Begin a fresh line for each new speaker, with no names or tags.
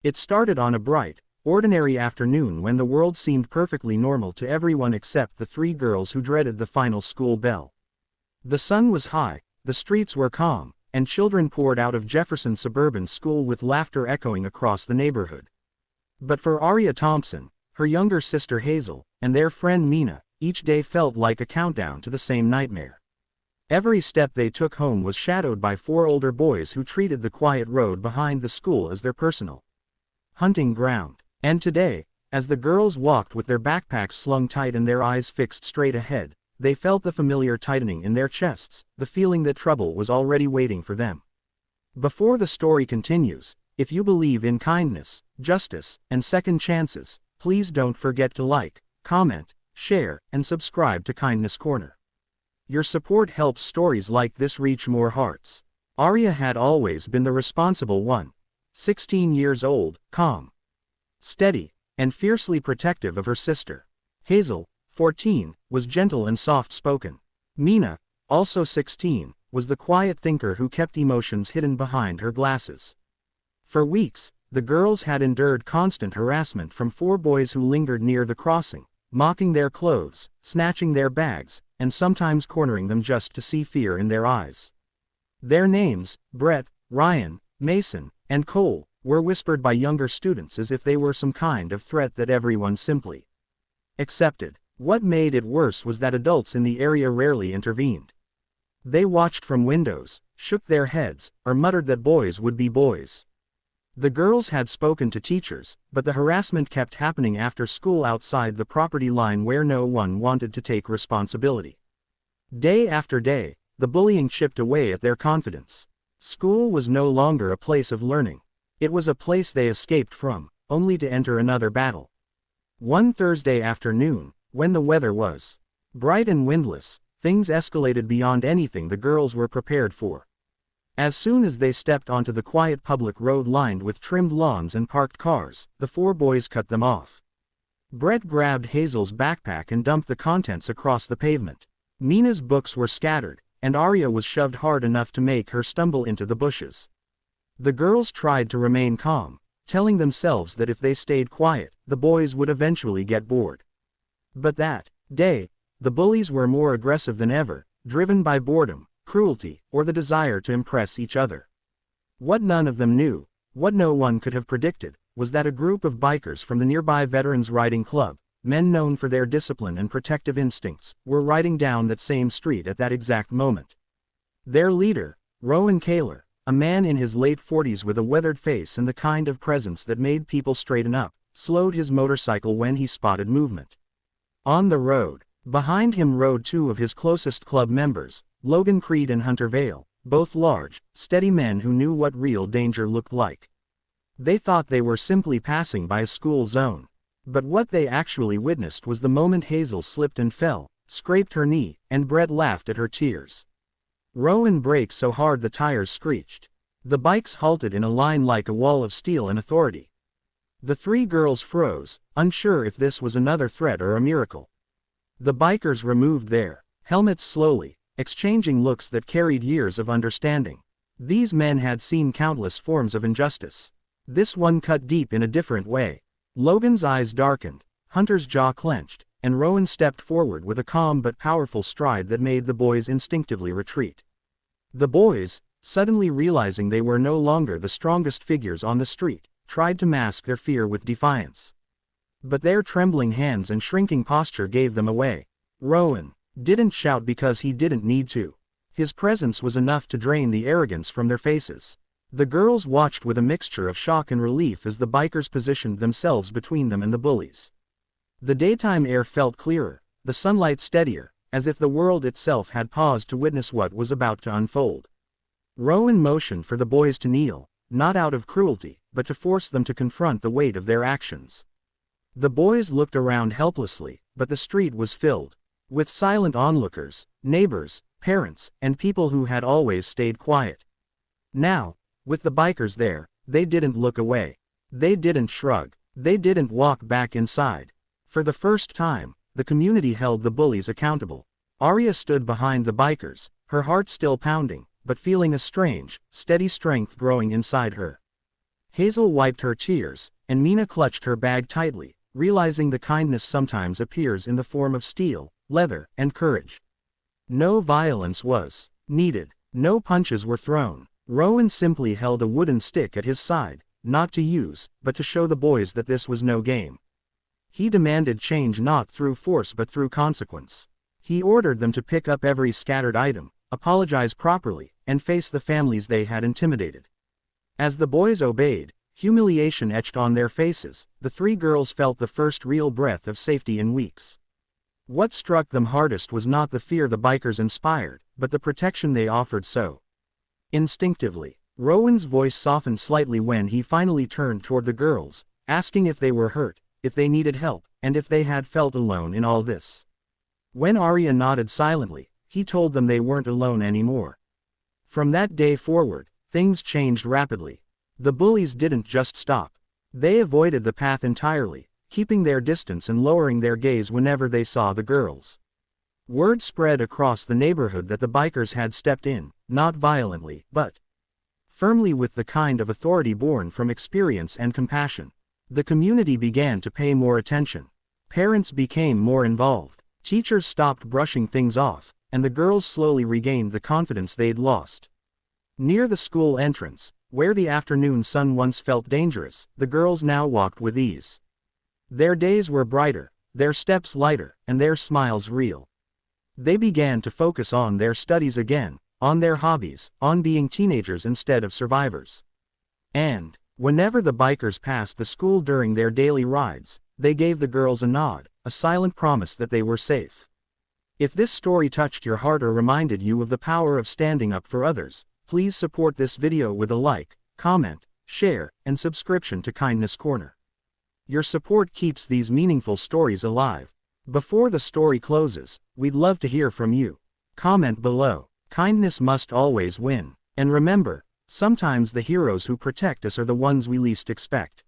It started on a bright, ordinary afternoon when the world seemed perfectly normal to everyone except the three girls who dreaded the final school bell. The sun was high, the streets were calm, and children poured out of Jefferson Suburban School with laughter echoing across the neighborhood. But for Aria Thompson, her younger sister Hazel, and their friend Mina, each day felt like a countdown to the same nightmare. Every step they took home was shadowed by four older boys who treated the quiet road behind the school as their personal hunting ground. And today, as the girls walked with their backpacks slung tight and their eyes fixed straight ahead, they felt the familiar tightening in their chests, the feeling that trouble was already waiting for them. Before the story continues, if you believe in kindness, justice, and second chances, please don't forget to like, comment, share, and subscribe to Kindness Corner. Your support helps stories like this reach more hearts. Aria had always been the responsible one. 16 years old, calm, steady, and fiercely protective of her sister. Hazel, 14, was gentle and soft-spoken. Mina, also 16, was the quiet thinker who kept emotions hidden behind her glasses. For weeks, the girls had endured constant harassment from four boys who lingered near the crossing, mocking their clothes, snatching their bags, and sometimes cornering them just to see fear in their eyes. Their names, Brett, Ryan, Mason, and Cole, were whispered by younger students as if they were some kind of threat that everyone simply accepted. What made it worse was that adults in the area rarely intervened. They watched from windows, shook their heads, or muttered that boys would be boys. The girls had spoken to teachers, but the harassment kept happening after school outside the property line where no one wanted to take responsibility. Day after day, the bullying chipped away at their confidence. School was no longer a place of learning. It was a place they escaped from, only to enter another battle. One Thursday afternoon, when the weather was bright and windless, things escalated beyond anything the girls were prepared for. As soon as they stepped onto the quiet public road lined with trimmed lawns and parked cars, the four boys cut them off. Brett grabbed Hazel's backpack and dumped the contents across the pavement. Mina's books were scattered, and Aria was shoved hard enough to make her stumble into the bushes. The girls tried to remain calm, telling themselves that if they stayed quiet, the boys would eventually get bored. But that day, the bullies were more aggressive than ever, driven by boredom, cruelty, or the desire to impress each other. What none of them knew, what no one could have predicted, was that a group of bikers from the nearby Veterans Riding Club, men known for their discipline and protective instincts, were riding down that same street at that exact moment. Their leader, Rowan Kaler, a man in his late 40s with a weathered face and the kind of presence that made people straighten up, slowed his motorcycle when he spotted movement. On the road, behind him rode two of his closest club members, Logan Creed and Hunter Vale, both large, steady men who knew what real danger looked like. They thought they were simply passing by a school zone. But what they actually witnessed was the moment Hazel slipped and fell, scraped her knee, and Brett laughed at her tears. Rowan braked so hard the tires screeched. The bikes halted in a line like a wall of steel and authority. The three girls froze, unsure if this was another threat or a miracle. The bikers removed their helmets slowly, exchanging looks that carried years of understanding. These men had seen countless forms of injustice. This one cut deep in a different way. Logan's eyes darkened, Hunter's jaw clenched, and Rowan stepped forward with a calm but powerful stride that made the boys instinctively retreat. The boys, suddenly realizing they were no longer the strongest figures on the street, tried to mask their fear with defiance. But their trembling hands and shrinking posture gave them away. Rowan didn't shout because he didn't need to. His presence was enough to drain the arrogance from their faces. The girls watched with a mixture of shock and relief as the bikers positioned themselves between them and the bullies. The daytime air felt clearer, the sunlight steadier, as if the world itself had paused to witness what was about to unfold. Rowan motioned for the boys to kneel, not out of cruelty, but to force them to confront the weight of their actions. The boys looked around helplessly, but the street was filled with silent onlookers, neighbors, parents, and people who had always stayed quiet. Now, with the bikers there, they didn't look away. They didn't shrug. They didn't walk back inside. For the first time, the community held the bullies accountable. Aria stood behind the bikers, her heart still pounding, but feeling a strange, steady strength growing inside her. Hazel wiped her tears, and Mina clutched her bag tightly, realizing the kindness sometimes appears in the form of steel, leather, and courage. No violence was needed. No punches were thrown. Rowan simply held a wooden stick at his side, not to use, but to show the boys that this was no game. He demanded change not through force but through consequence. He ordered them to pick up every scattered item, apologize properly, and face the families they had intimidated. As the boys obeyed, humiliation etched on their faces. The three girls felt the first real breath of safety in weeks. What struck them hardest was not the fear the bikers inspired, but the protection they offered so instinctively. Rowan's voice softened slightly when he finally turned toward the girls, asking if they were hurt, if they needed help, and if they had felt alone in all this. When Arya nodded silently, he told them they weren't alone anymore. From that day forward, things changed rapidly. The bullies didn't just stop. They avoided the path entirely, keeping their distance and lowering their gaze whenever they saw the girls. Word spread across the neighborhood that the bikers had stepped in, not violently, but firmly, with the kind of authority born from experience and compassion. The community began to pay more attention. Parents became more involved. Teachers stopped brushing things off, and the girls slowly regained the confidence they'd lost. Near the school entrance, where the afternoon sun once felt dangerous, the girls now walked with ease. Their days were brighter, their steps lighter, and their smiles real. They began to focus on their studies again, on their hobbies, on being teenagers instead of survivors. And whenever the bikers passed the school during their daily rides, they gave the girls a nod, a silent promise that they were safe. If this story touched your heart or reminded you of the power of standing up for others, please support this video with a like, comment, share, and subscription to Kindness Corner. Your support keeps these meaningful stories alive. Before the story closes, we'd love to hear from you. Comment below. Kindness must always win. And remember, sometimes the heroes who protect us are the ones we least expect.